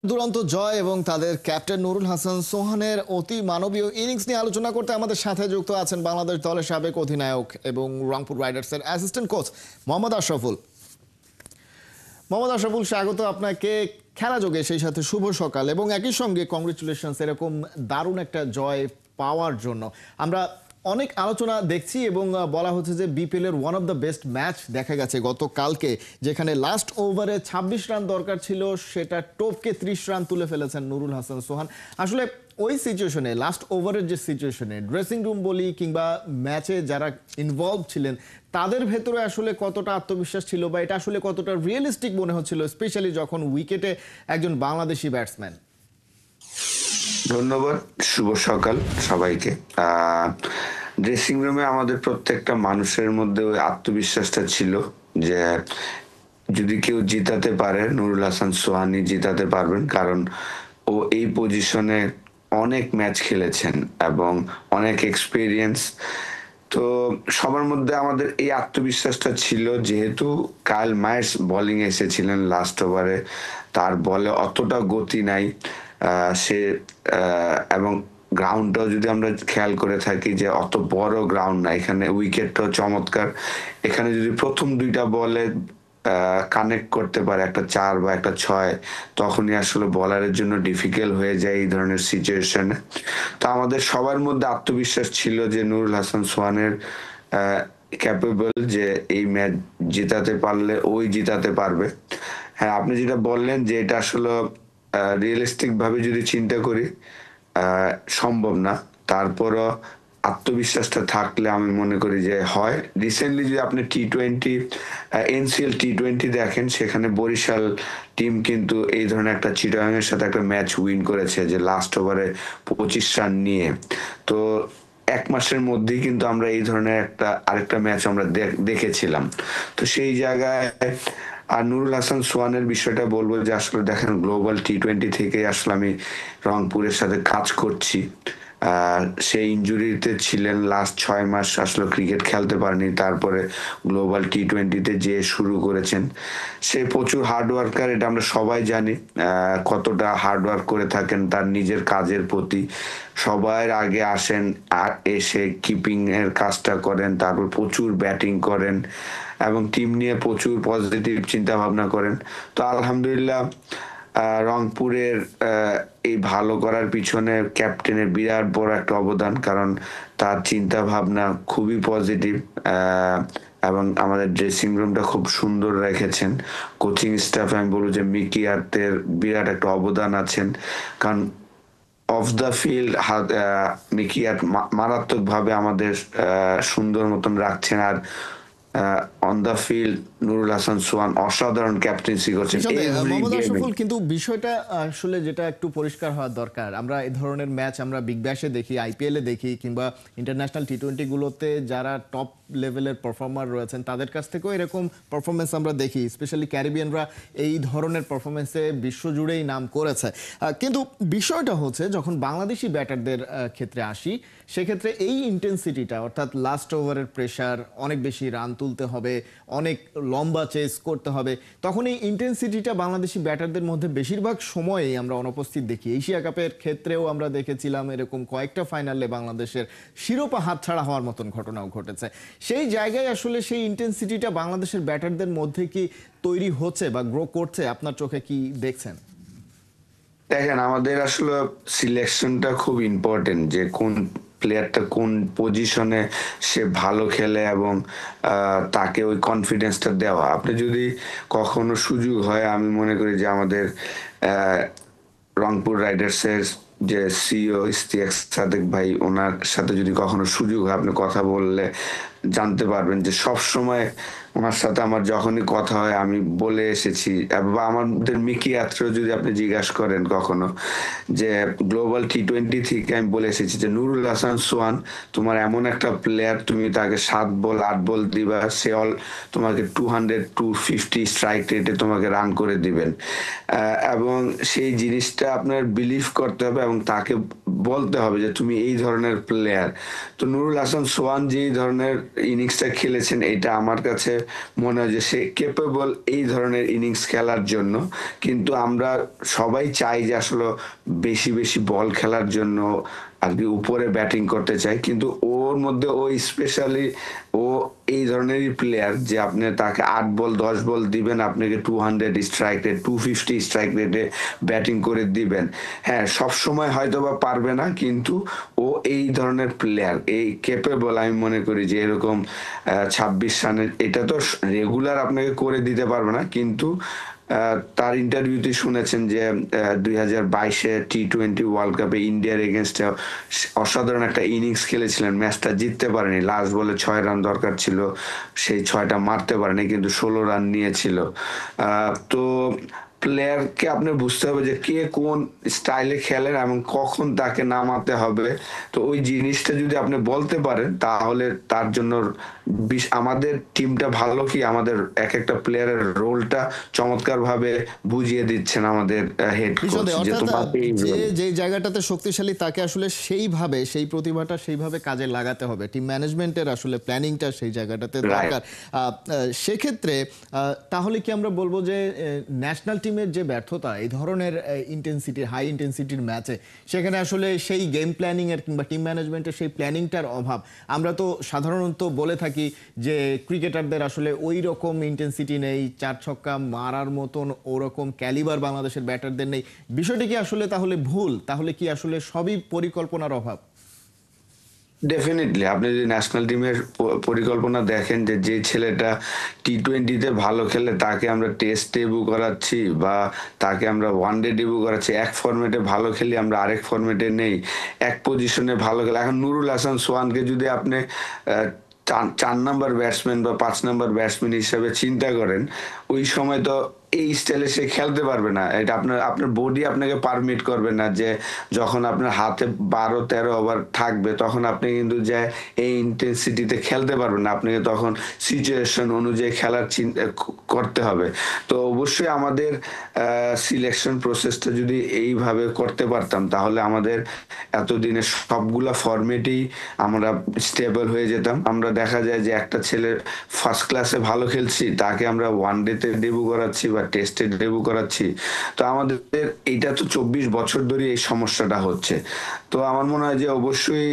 দুরন্ত জয় এবং তাদের ক্যাপ্টেন নুরুল হাসান সোহানের অতি মানবীয় ইনিংস নিয়ে আলোচনা করতে আমাদের সাথে যুক্ত আছেন বাংলাদেশ দলের সাবেক অধিনায়ক এবং রংপুর রাইডার্সের অ্যাসিস্ট্যান্ট কোচ মোহাম্মদ আশরাফুল। মোহাম্মদ আশরাফুল, স্বাগত আপনাকে খেলা যোগে, সেই সাথে শুভ সকাল এবং একই সঙ্গে কংগ্রেচুলেশনস এরকম দারুণ একটা জয় পাওয়ার জন্য। আমরা অনেক আলোচনা দেখছি এবং বলা হচ্ছে যে বিপিএল এর one of the best match দেখা গেছে গতকালকে, যেখানে লাস্ট ওভারে ২৬ রান দরকার ছিল, সেটা টপকে ৩০ রান তুলে ফেলেছেন নুরুল হাসান সোহান। আসলে ওই সিচুয়েশনে, লাস্ট ওভারের যে সিচুয়েশনে, ড্রেসিং রুম বলি কিংবা ম্যাচে যারা ইনভলভ ছিলেন তাদের ভেতরে আসলে কতটা আত্মবিশ্বাস ছিল বা এটা আসলে কতটা রিয়েলিস্টিক মনে হচ্ছিল, স্পেশালি যখন উইকেটে একজন বাংলাদেশি ব্যাটসম্যান? ধন্যবাদ, শুভ সকাল সবাইকে। ড্রেসিং রুমে আমাদের প্রত্যেকটা মানুষের মধ্যে ওই আত্মবিশ্বাসটা ছিল যে যদি কেউ জিতাতে পারে, নুরুল হাসান সোহানি জিতাতে পারবেন, কারণ ও এই পজিশনে অনেক ম্যাচ খেলেছেন এবং অনেক এক্সপিরিয়েন্স। তো সবার মধ্যে আমাদের এই আত্মবিশ্বাসটা ছিল, যেহেতু কাইল মায়ার্স বোলিং এসেছিলেন লাস্ট ওভারে, তার বলে অতটা গতি নাই, সে এবং গ্রাউন্ডটাও যদি আমরা খেয়াল করে থাকি যে অত বড় গ্রাউন্ড না, এখানে উইকেটটাও চমৎকার। এখানে যদি প্রথম দুইটা বলে কানেক্ট করতে পারে একটা 4 বা একটা 6, তখনই আসলে বলারের জন্য ডিফিকাল্ট হয়ে যায় এই ধরনের সিচুয়েশনে। তো আমাদের সবার মধ্যে আত্মবিশ্বাস ছিল যে নুরুল হাসান সোহানের ক্যাপেবল, যে এই ম্যাচ জেতাতে পারলে ওই জিতাতে পারবে। হ্যাঁ, আপনি যেটা বললেন যে এটা আসলে রিয়েলিস্টিক ভাবে যদি চিন্তা করি সম্ভব না, তারপরও আত্মবিশ্বাসটা থাকলে আমি মনে করি যে হয়। রিসেন্টলি যদি আপনি T20 NCL T20 দেখেন, সেখানে বরিশাল টিম কিন্তু এই ধরনের একটা চিটাগাং এর সাথে একটা ম্যাচ উইন করেছে, যে লাস্ট ওভারে 25 রান নিয়ে। তো এক মাসের মধ্যেই কিন্তু আমরা এই ধরনের আরেকটা ম্যাচ আমরা দেখেছিলাম। তো সেই জায়গায় আর নুরুল হাসান সোহানের বিষয়টা বলবো যে আসলে দেখেন, গ্লোবাল T20 থেকে আসলে আমি রংপুরের সাথে কাজ করছি। সেই ইনজুরিতে ছিলেন, লাস্ট 6 মাস আসলে ক্রিকেট খেলতে পারেনি, তারপরে গ্লোবাল T20-তে যে শুরু করেছেন। সে প্রচুর হার্ড ওয়ার্কার, এটা আমরা সবাই জানি কতটা হার্ড ওয়ার্ক করে থাকেন তার নিজের কাজের প্রতি। সবার আগে আসেন, আর এসে কিপিং এর কাজটা করেন, তারপর প্রচুর ব্যাটিং করেন এবং টিম নিয়ে প্রচুর পজিটিভ চিন্তা ভাবনা করেন। তো আলহামদুলিল্লাহ, রংপুরের এই ভালো করার পিছনে ক্যাপ্টেনের বিরাট বড় একটা অবদান, কারণ তার চিন্তা ভাবনা খুবই পজিটিভ এবং আমাদের ড্রেসিং রুমটা খুব সুন্দর রেখেছেন। কোচিং স্টাফ আমি বলবো যে মিকি আর্তের বিরাট একটা অবদান আছেন, কারণ off the field Mickey Arthur মারাত্মক ভাবে আমাদের সুন্দর মতন রাখছেন, আর on the field Nurul Hasan Sohan অসাধারণ ক্যাপ্টেন্সি করছেন। মোহাম্মদ আশরাফুল, কিন্তু বিষয়টা আসলে যেটা একটু পরিষ্কার হওয়া দরকার, আমরা এই ধরনের ম্যাচ আমরা বিগ ব্যাশে দেখি, IPL এ দেখি, কিংবা ইন্টারন্যাশনাল T20 গুলোতে যারা টপ লেভেলের পারফর্মার রয়েছেন তাদের কাছ থেকেও এরকম পারফরমেন্স আমরা দেখি। স্পেশালি ক্যারিবিয়ানরা এই ধরনের পারফরমেন্সে বিশ্বজুড়েই নাম করেছে। কিন্তু বিষয়টা হচ্ছে, যখন বাংলাদেশি ব্যাটারদের ক্ষেত্রে আসি, সেক্ষেত্রে এই ইন্টেন্সিটিটা, অর্থাৎ লাস্ট ওভারের প্রেশার, অনেক বেশি রান তুলতে হবে, অনেক লম্বা চেস করতে হবে, তখন এই ইন্টেন্সিটিটা বাংলাদেশি ব্যাটারদের মধ্যে বেশিরভাগ সময়েই আমরা অনুপস্থিত দেখি। এশিয়া কাপের ক্ষেত্রেও আমরা দেখেছিলাম, এরকম কয়েকটা ফাইনালে বাংলাদেশের শিরোপা হাতছাড়া হওয়ার মতন ঘটনাও ঘটেছে। সেই জায়গায় আসলে সেই ইন্টেন্সিটিটা বাংলাদেশের ব্যাটারদের মধ্যে কি তৈরি হচ্ছে বা গ্রো করছে? আপনার চোখে কি দেখছেন? দেখেন, আমাদের আসলে সিলেকশনটা খুব ইম্পর্টেন্ট, যে কোন প্লেয়ারটা কোন পজিশনে সে ভালো খেলে এবং তাকে ওই কনফিডেন্সটা দেওয়া। আপনি যদি কখনো সুযোগ হয়, আমি মনে করি যে আমাদের রংপুর রাইডার্সের যে সিইও ইশতিয়াক সাদেক ভাই, ওনার সাথে যদি কখনো সুযোগ হয়, আপনি কথা বললে জানতে পারবেন যে সব সময় ওনার সাথে আমার যখনই কথা হয় আমি বলে এসেছি, বা আমাদের মিকি আত্রেও যদি আপনি জিজ্ঞাসা করেন কখনো, যে গ্লোবাল T20 থেকে আমি বলে এসেছি যে নুরুল হাসান সোহান তোমার এমন একটা প্লেয়ার, তুমি তাকে 7 বল 8 বল দিবা, সে তোমাকে 200-250 স্ট্রাইক রেটে তোমাকে রান করে দিবেন। এবং সেই জিনিসটা আপনার বিলিভ করতে হবে এবং তাকে বলতে হবে যে তুমি এই ধরনের প্লেয়ার। তো নুরুল হাসান সোহান যেই ধরনের ইনিংসটা খেলেছেন এটা আমার কাছে মনে হয় যে সে কেপেবল এই ধরনের ইনিংস খেলার জন্য। কিন্তু আমরা সবাই চাই যে আসলে বেশি বেশি বল খেলার জন্য আর কি উপরে ব্যাটিং করতে চাই, কিন্তু ওর মধ্যে ও স্পেশালি ও এই ধরনেরই প্লেয়ার যে আপনি তাকে 8 বল 10 বল দিবেন, আপনাকে 200 স্ট্রাইক রেট 250 স্ট্রাইক রেটে ব্যাটিং করে দিবেন। হ্যাঁ, সব সময় হয়তো বা পারবে না, কিন্তু ও এই ধরনের প্লেয়ার এই কেপেবল। আমি মনে করি যে এরকম 26 রানের এটা তো রেগুলার আপনাকে করে দিতে পারবে না, কিন্তু তার ইন্টারভিউতে শুনেছেন যে 2022-এ টি-20 ওয়ার্ল্ড কাপে ইন্ডিয়ার এগেনস্টে অসাধারণ একটা ইনিংস খেলেছিলেন, ম্যাচটা জিততে পারেনি, লাস্ট বলে 6 রান দরকার ছিল, সেই 6টা মারতে পারেনি, কিন্তু 16 রান নিয়েছিল। তো প্লেয়ারকে আপনি বুঝতে হবে যে কে কোন স্টাইলে খেলেন এবং কখন তাকে নামাতে হবে। তো ওই জিনিসটা যদি আপনি বলতে পারেন তাহলে তার জন্য আমাদের টিমটা ভালো কি আমাদের এক একটা প্লেয়ারের রোলটা চমৎকার ভাবে বুঝিয়ে দিচ্ছেন আমাদের হেড কোচ নিঃসন্দেহে, যে অর্থাৎ তোমার এই যে রোল। যে জায়গাটাতে শক্তিশালী তাকে আসলে সেইভাবে সেই প্রতিভাটা সেইভাবে কাজে লাগাতে হবে। টিম ম্যানেজমেন্টের আসলে প্ল্যানিংটা সেই জায়গাটাতে রাইট। দরকার। সেক্ষেত্রে তাহলে কি আমরা বলবো যে ন্যাশনাল টিমের যে ব্যর্থতা এই ধরনের ইন্টেন্সিটি হাই ইন্টেন্সিটির ম্যাচে, সেখানে আসলে সেই গেম প্ল্যানিং এর কিংবা টিম ম্যানেজমেন্টের সেই প্ল্যানিংটার অভাব। আমরা তো সাধারণত বলে থাকি যে ক্রিকেটারদের আসলে ওই রকম ইন্টেন্সিটি নেই, 4 ছক্কা মারার মতন ওরকম ক্যালিবার বাংলাদেশের ব্যাটারদের নেই। বিষয়টি কি আসলে তাহলে ভুল? তাহলে কি আসলে সবই পরিকল্পনার অভাব? ডেফিনেটলি আপনি যদি ন্যাশনাল টিমের পরিকল্পনা দেখেন যে যে ছেলেটা টি-20-তে ভালো খেলে তাকে আমরা টেস্ট ডেবিউ করাচ্ছি বা তাকে আমরা ওয়ানডে ডেবিউ করাচ্ছি, এক ফরম্যাটে ভালো খেলি আমরা আরেক ফরম্যাটে নেই, এক পজিশনে ভালো খেলে। এখন নুরুল হাসান সোহানকে যদি আপনি 4 নাম্বার ব্যাটসম্যান বা 5 নাম্বার ব্যাটসম্যান হিসেবে চিন্তা করেন, ওই সময় তো এই স্টাইলে সে খেলতে পারবে না। এটা আপনার আপনার বডি আপনাকে পারমিট করবে না যে যখন আপনার হাতে 12-13 ওভার থাকবে তখন আপনি কিন্তু যে এই ইন্টেন্সিটিতে খেলতে পারবেন না, আপনাকে তখন সিচুয়েশন অনুযায়ী খেলার চিন্তা করতে হবে। তো অবশ্যই আমাদের সিলেকশন প্রসেসটা যদি এইভাবে করতে পারতাম তাহলে আমাদের এতদিনে সবগুলা ফরম্যাটেই আমরা স্টেবল হয়ে যেতাম। আমরা দেখা যায় যে একটা ছেলে ফার্স্ট ক্লাসে ভালো খেলছি, তাকে আমরা ওয়ানডেতে ডেবিউ করাচ্ছি বা টেস্টে ডেবিউ করাচ্ছি। তো আমাদের এইটা তো 24 বছর ধরে এই সমস্যাটা হচ্ছে। তো আমার মনে হয় যে অবশ্যই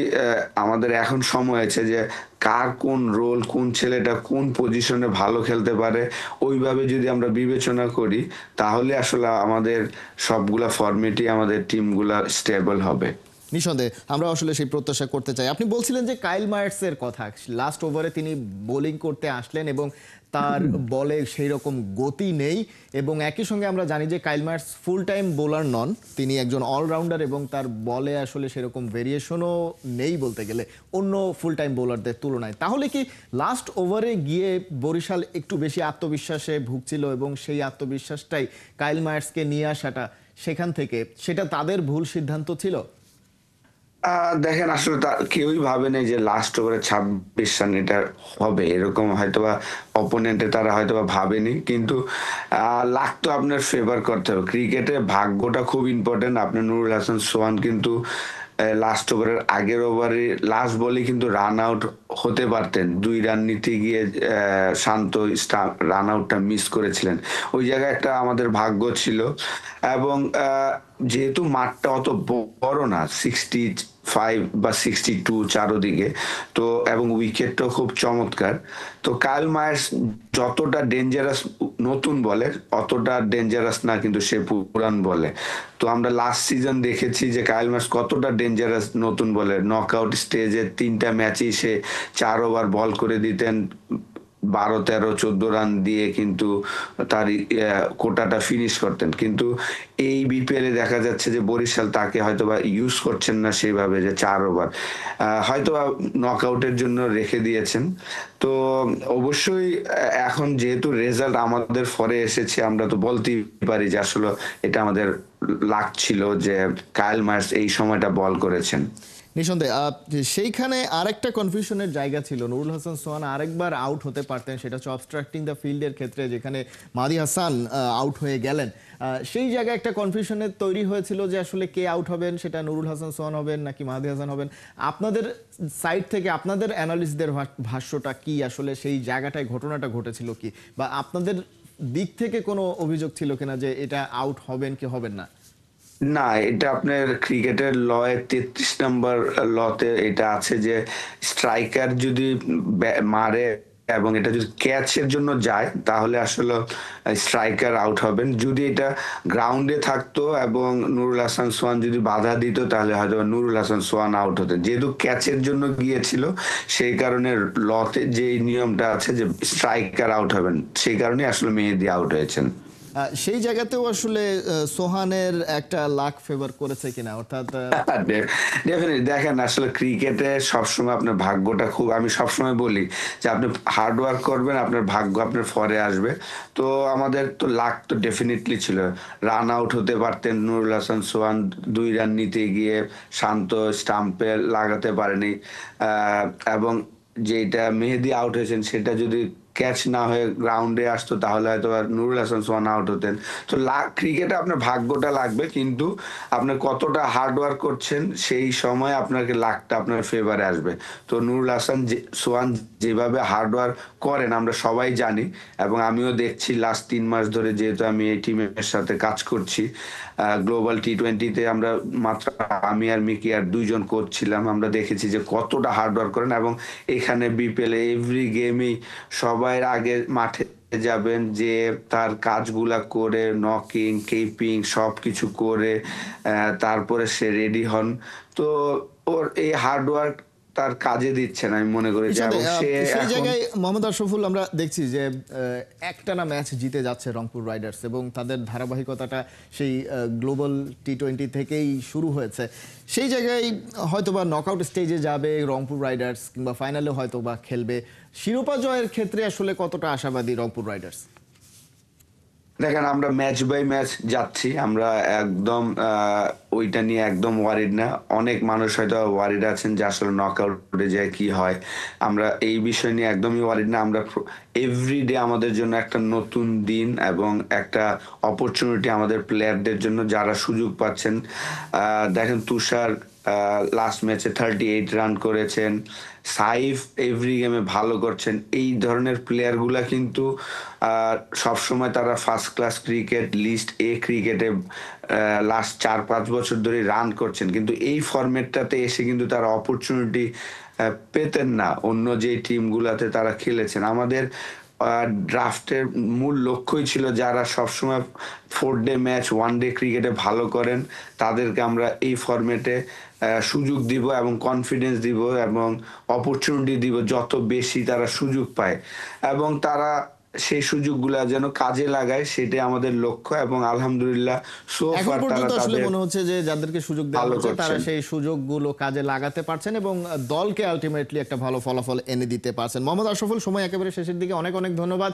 আমাদের এখন সময় আছে যে কার কোন রোল, কোন ছেলেটা কোন পজিশনে ভালো খেলতে পারে ওইভাবে যদি আমরা বিবেচনা করি তাহলে আসলে আমাদের সবগুলা ফরম্যাটই আমাদের টিমগুলা স্টেবল হবে। নিঃসন্দেহে আমরা আসলে সেই প্রত্যাশা করতে চাই। আপনি বলছিলেন যে কাইল মায়ার্সের কথা, লাস্ট ওভারে তিনি বোলিং করতে আসলেন এবং তার বলে সেই রকম গতি নেই, এবং একই সঙ্গে আমরা জানি যে Kyle Mayers full time bowler নন, তিনি একজন অলরাউন্ডার এবং তার বলে আসলে সেরকম ভেরিয়েশনও নেই বলতে গেলে অন্য ফুল টাইম বোলারদের তুলনায়। তাহলে কি লাস্ট ওভারে গিয়ে বরিশাল একটু বেশি আত্মবিশ্বাসে ভুগছিল এবং সেই আত্মবিশ্বাসটাই কাইল মায়ার্সকে নিয়ে আসাটা সেখান থেকে, সেটা তাদের ভুল সিদ্ধান্ত ছিল? দেখেন আসলে কেউই ভাবে নাই যে লাস্ট ওভারে 26 রান এটা হবে, এরকম হয়তোবা অপোনেন্টে তারা হয়তোবা ভাবেনি, কিন্তু লাক তো আপনার ফেভার করতে হবে। ক্রিকেটে ভাগ্যটা খুব ইম্পর্টেন্ট। আপনার নুরুল হাসান সোহান কিন্তু লাস্ট ওভারের আগের ওভারে লাস্ট বলে কিন্তু রান আউট হতে পারতেন, 2 রান নিতে গিয়ে শান্ত রান আউটটা মিস করেছিলেন। ওই জায়গায় একটা আমাদের ভাগ্য ছিল। এবং যেহেতু মাঠটা অত বড় না, 65 বা 62 চারোদিকে, তো এবং উইকেটটাও খুব চমৎকার, তো কাইল মায়ার্স যতটা ডেঞ্জারাস নতুন বলে অতটা ডেঞ্জারাস না কিন্তু সে পুরান বলে। তো আমরা লাস্ট সিজন দেখেছি যে কাইল মায়ার্স কতটা ডেঞ্জারাস নতুন বলে। নকআউট স্টেজে 3টা ম্যাচেই সে 4 ওভার বল করে দিতেন, 12 13 14 রান দিয়ে কিন্তু তার কোটাটা ফিনিশ করতেন। কিন্তু এই বিপিএল এ দেখা যাচ্ছে যে বরিশাল তাকে হয়তোবা ইউজ করছেন না সেইভাবে, যে 4 ওভার হয়তোবা নকআউটের জন্য রেখে দিয়েছেন। তো অবশ্যই এখন যেহেতু রেজাল্ট আমাদের ফরে এসেছে আমরা তো বলতেই পারি যে আসলে এটা আমাদের লাগছিল যে কাইল মার্স এই সময়টা বল করেছেন। নিঃসন্দেহে সেইখানে আরেকটা কনফিউশনের জায়গা ছিল, নুরুল হাসান সোহান আরেকবার আউট হতে পারতেন, সেটা হচ্ছে অবস্ট্রাক্টিং দ্য ফিল্ডের ক্ষেত্রে, যেখানে মাহদি হাসান আউট হয়ে গেলেন। সেই জায়গায় একটা কনফিউশনের তৈরি হয়েছিল যে আসলে কে আউট হবেন, সেটা নুরুল হাসান সোহান হবেন নাকি মাহদি হাসান হবেন। আপনাদের সাইড থেকে আপনাদের অ্যানালিস্টদের ভাষ্যটা কি, আসলে সেই জায়গাটায় ঘটনাটা ঘটেছিল কি, বা আপনাদের দিক থেকে কোনো অভিযোগ ছিল কিনা যে এটা আউট হবেন কি হবেন না? না, এটা আপনার ক্রিকেটের লয়ে 33 নম্বর লতে এটা আছে যে স্ট্রাইকার যদি মারে এবং এটা যদি ক্যাচের জন্য যায় তাহলে আসলে স্ট্রাইকার আউট হবেন। যদি এটা গ্রাউন্ডে থাকতো এবং নুরুল হাসান সোহান যদি বাধা দিত তাহলে হয়তো নুরুল হাসান সোহান আউট হতেন। যেহেতু ক্যাচের জন্য গিয়েছিল সেই কারণে লতে যে নিয়মটা আছে যে স্ট্রাইকার আউট হবেন, সেই কারণে আসলে মেহেদী আউট হয়েছেন। সেই জায়গাতেও আসলে সোহানের একটা লাক ফেভার করেছে কিনা, অর্থাৎ ডেফিনেটলি দেখেন, আসলে ক্রিকেটে সবসময় আপনার ভাগ্যটা খুব, আমি সবসময় বলি যে আপনি হার্ড ওয়ার্ক করবেন, আপনার ভাগ্য আপনার ফরে আসবে। তো আমাদের তো লাক তো ডেফিনেটলি ছিল, রান আউট হতে পারতেন নুরুল হাসান সোহান, 2 রান নিতে গিয়ে শান্ত স্টাম্পে লাগাতে পারেনি, এবং যেটা মেহেদী আউট হয়েছেন সেটা যদি ক্যাচ না হয়ে গ্রাউন্ডে আসতো তাহলে হয়তো নুরুল হাসান সোহান আউট হতেন। তো ক্রিকেটে আপনার ভাগ্যটা লাগবে, কিন্তু আপনার কতটা হার্ড ওয়ার্ক করছেন সেই সময় আপনাকে লাকটা আপনার ফেভারে আসবে। তো নুরুল হাসান সোহান যেভাবে হার্ড ওয়ার্ক করেন আমরা সবাই জানি, এবং আমিও দেখছি লাস্ট 3 মাস ধরে, যেহেতু আমি এই টিমের সাথে কাজ করছি। গ্লোবাল টি20তে আমরা মাত্র আমি আর মিকি আর 2 জন কোচ ছিলাম, আমরা দেখেছি যে কতটা হার্ড ওয়ার্ক করেন। এবং এখানে বিপিএল এভরি গেমই সবাই আগে মাঠে যাবেন, যে তার কাজগুলা করে নকিং কিপিং সবকিছু করে তারপরে সে রেডি হন। তো ওর এই হার্ড ওয়ার্ক তার কাজে দিচ্ছেন আমি মনে করি যে, এবং সে সেই এখন জায়গায় মোহাম্মদ আশরাফুল আমরা দেখছি যে একটানা ম্যাচ জিতে যাচ্ছে রংপুর রাইডার্স, এবং তাদের ধারাবাহিকতাটা সেই গ্লোবাল টি20 থেকেই শুরু হয়েছে। সেই জায়গায় হয়তোবা নকআউট স্টেজে যাবে রংপুর রাইডার্স, কিংবা ফাইনালে হয়তোবা খেলবে। শিরোপা জয়ের ক্ষেত্রে আসলে কতটা আশাবাদী রংপুর রাইডার্স? দেখেন, আমরা ম্যাচ বাই ম্যাচ যাচ্ছি, আমরা একদম ওইটা নিয়ে একদম ওয়ারিড না। অনেক মানুষ হয়তো ওয়ারিড আছেন যে আসলে নকআউটে যায় কি হয়, আমরা এই বিষয় নিয়ে একদমই ওয়ারিড না। আমরা এভরিডে আমাদের জন্য একটা নতুন দিন এবং একটা অপরচুনিটি আমাদের প্লেয়ারদের জন্য যারা সুযোগ পাচ্ছেন। দেখেন, তুষার লাস্ট ম্যাচে 38 রান করেছেন, সাইফ এভরি গেমে ভালো করছেন। এই ধরনের প্লেয়ারগুলা কিন্তু সবসময় তারা ফার্স্ট ক্লাস ক্রিকেট, লিস্ট এ ক্রিকেটে লাস্ট 4-5 বছর ধরে রান করছেন, কিন্তু এই ফরম্যাটটাতে এসে কিন্তু তারা অপরচুনিটি পেতেন না অন্য যে টিমগুলাতে তারা খেলেছেন। আমাদের ড্রাফটের মূল লক্ষ্যই ছিল যারা সবসময় 4 ডে ম্যাচ, 1 ডে ক্রিকেটে ভালো করেন তাদেরকে আমরা এই ফরম্যাটে সুযোগ দিব এবং কনফিডেন্স দিব এবং অপরচুনিটি দিব, যত বেশি তারা সুযোগ পায় এবং তারা সেই সুযোগগুলা যেন কাজে লাগায়, সেটাই আমাদের লক্ষ্য। এবং আলহামদুলিল্লাহ সো এখন ফার তারা পর্যন্ত আসলে তাদের মনে হচ্ছে যে যাদেরকে সুযোগ দেওয়া ভালো হচ্ছে তারা করছেন। সেই সুযোগগুলো কাজে লাগাতে পারছেন এবং দলকে আলটিমেটলি একটা ভালো ফলাফল এনে দিতে পারছেন। মোহাম্মদ আশরাফুল, সময় একেবারে শেষের দিকে, অনেক অনেক ধন্যবাদ।